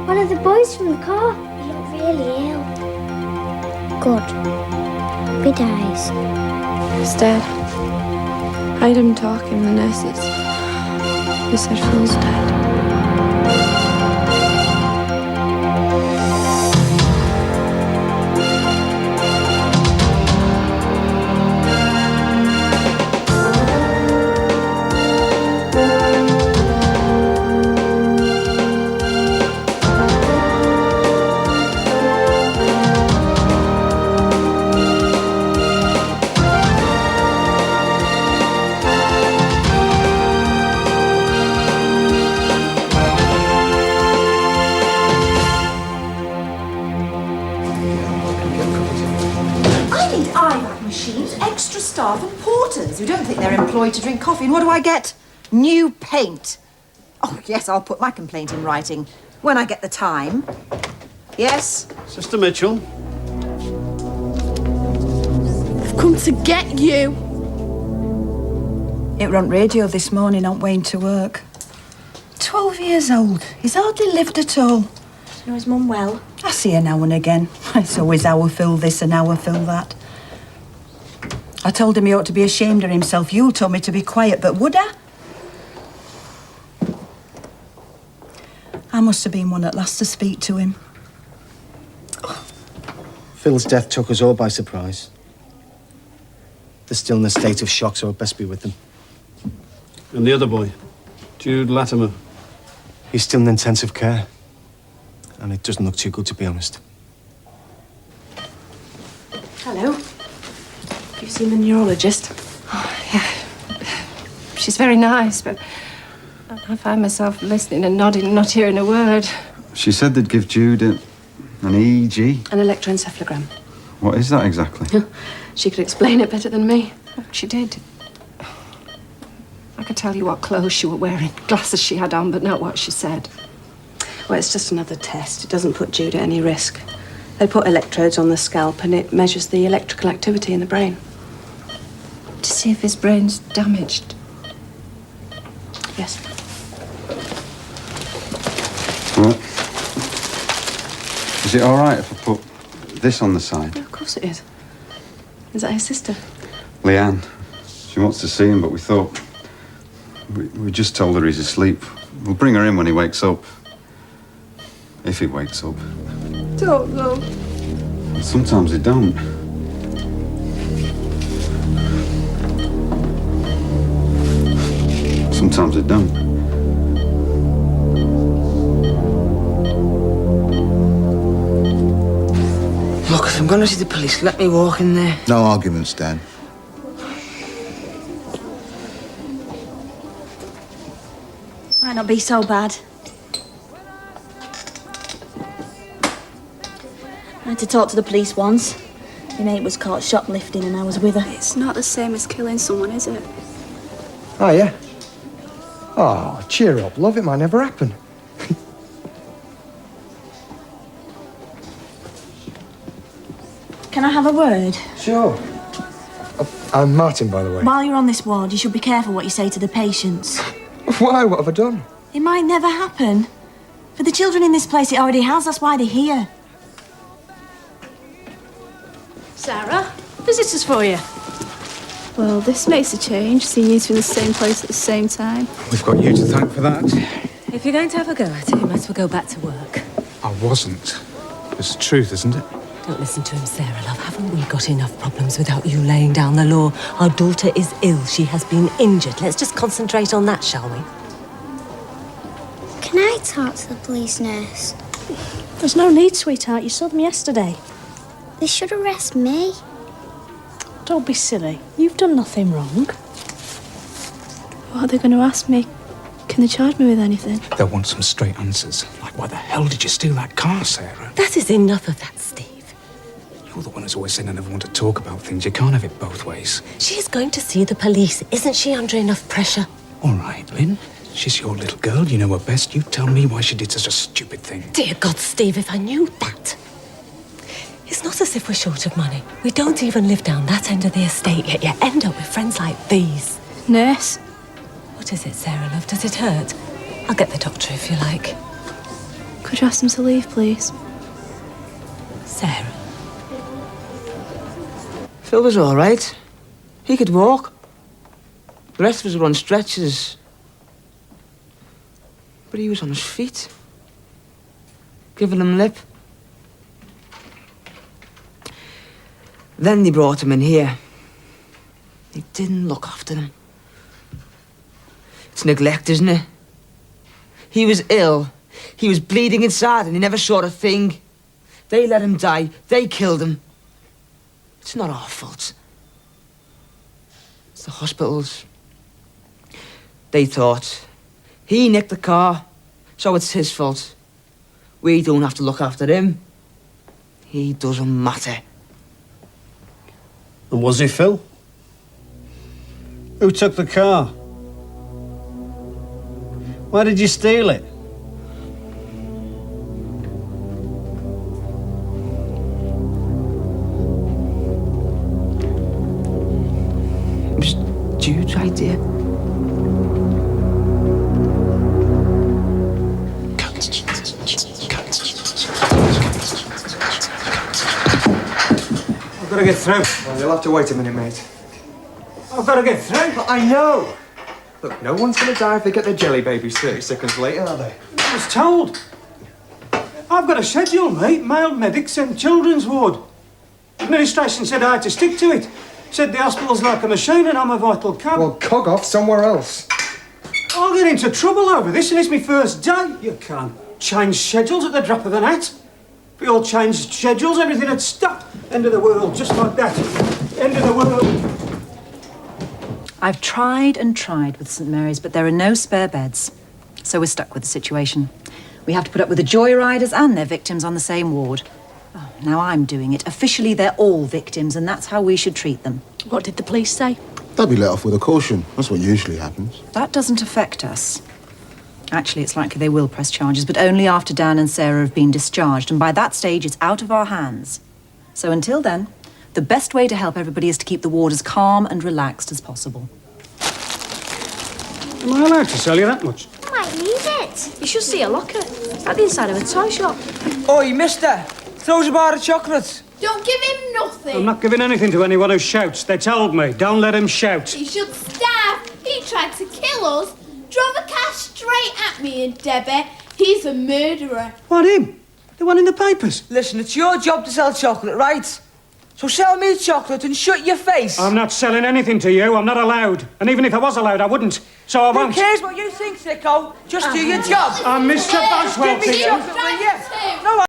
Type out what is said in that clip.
One of the boys from the car. He looked really ill. Good. He dies. He's dead. I heard him talking, the nurses. They said Phil's dead. Extra staff and porters who don't think they're employed to drink coffee. And what do I get? New paint. Oh, yes, I'll put my complaint in writing when I get the time. Yes? Sister Mitchell. I've come to get you. It were on radio this morning on Wayne to work. 12 years old. He's hardly lived at all. You know his mum well? I see her now and again. It's always our Phil this and our Phil that. I told him he ought to be ashamed of himself. You told me to be quiet, but would I? I must have been one at last to speak to him. Phil's death took us all by surprise. They're still in a state of shock, so I'd best be with them. And the other boy, Jude Latimer. He's still in intensive care. And it doesn't look too good, to be honest. Hello. Have you seen the neurologist? Oh, yeah. She's very nice, but I find myself listening and nodding, not hearing a word. She said they'd give Jude an EEG. An electroencephalogram. What is that exactly? She could explain it better than me. She did. I could tell you what clothes she was wearing, glasses she had on, but not what she said. Well, it's just another test. It doesn't put Jude at any risk. They put electrodes on the scalp and it measures the electrical activity in the brain. To see if his brain's damaged. Yes. Well, is it all right if I put this on the side? Yeah, of course it is. Is that his sister? Leanne. She wants to see him, but we thought... We just told her he's asleep. We'll bring her in when he wakes up. If he wakes up. Don't know. Sometimes he don't. Sometimes it don't. Look, if I'm going to see the police, let me walk in there. No arguments, Dan. Might not be so bad. I had to talk to the police once. My mate was caught shoplifting and I was with her. It's not the same as killing someone, is it? Oh, yeah? Oh, cheer up, love. It might never happen. Can I have a word? Sure. I'm Martin, by the way. While you're on this ward, you should be careful what you say to the patients. Why? What have I done? It might never happen. For the children in this place, it already has. That's why they're here. Sarah, visitors for you. Well, this makes a change, seeing you two in the same place at the same time. We've got you to thank for that. If you're going to have a go at it, you might as well go back to work. I wasn't. It's the truth, isn't it? Don't listen to him, Sarah, love. Haven't we got enough problems without you laying down the law? Our daughter is ill. She has been injured. Let's just concentrate on that, shall we? Can I talk to the police nurse? There's no need, sweetheart. You saw them yesterday. They should arrest me. Don't be silly. You've done nothing wrong. What are they going to ask me? Can they charge me with anything? They'll want some straight answers. Like, why the hell did you steal that car, Sarah? That is enough of that, Steve. You're the one who's always saying I never want to talk about things. You can't have it both ways. She is going to see the police. Isn't she under enough pressure? All right, Lynn. She's your little girl. You know her best. You tell me why she did such a stupid thing. Dear God, Steve, if I knew that. It's not as if we're short of money. We don't even live down that end of the estate, yet you end up with friends like these. Nurse? What is it, Sarah, love? Does it hurt? I'll get the doctor if you like. Could you ask them to leave, please? Sarah. Phil was all right. He could walk. The rest of us were on stretchers. But he was on his feet, giving them lip. Then they brought him in here. They didn't look after him. It's neglect, isn't it? He was ill. He was bleeding inside and he never saw a thing. They let him die. They killed him. It's not our fault. It's the hospital's. They thought he nicked the car, so it's his fault. We don't have to look after him. He doesn't matter. And was he Phil? Who took the car? Why did you steal it? It was Jude's idea. I've got to get through. Well, you'll have to wait a minute, mate. I've got to get through. But I know. Look, no one's going to die if they get their jelly babies 30 seconds later, are they? I was told. I've got a schedule, mate. Male medics and children's ward. Administration said I had to stick to it. Said the hospital's like a machine and I'm a vital cog. Well, cog off somewhere else. I'll get into trouble over this and it's my first day. You can't change schedules at the drop of an hat. If we all changed schedules, everything would stop. End of the world, just like that. End of the world. I've tried and tried with St Mary's, but there are no spare beds. So we're stuck with the situation. We have to put up with the joyriders and their victims on the same ward. Oh, now I'm doing it. Officially, they're all victims, and that's how we should treat them. What did the police say? They'll be let off with a caution. That's what usually happens. That doesn't affect us. Actually, it's likely they will press charges, but only after Dan and Sarah have been discharged, and by that stage, it's out of our hands. So until then, the best way to help everybody is to keep the ward as calm and relaxed as possible. Am I allowed to sell you that much? I might need it. You should see a locker at the inside of a toy shop. Oi, mister! Throw us a bar of chocolates. Don't give him nothing. I'm not giving anything to anyone who shouts. They told me. Don't let him shout. He should starve. He tried to kill us. Drove a car straight at me and Debbie. He's a murderer. What, him? The one in the papers? Listen, it's your job to sell chocolate, right? So sell me chocolate and shut your face. I'm not selling anything to you. I'm not allowed. And even if I was allowed, I wouldn't. So I won't. Who cares what you think, sicko? Just do your job. I'm Mr. Boswell Give to me you. chocolate, will you? No,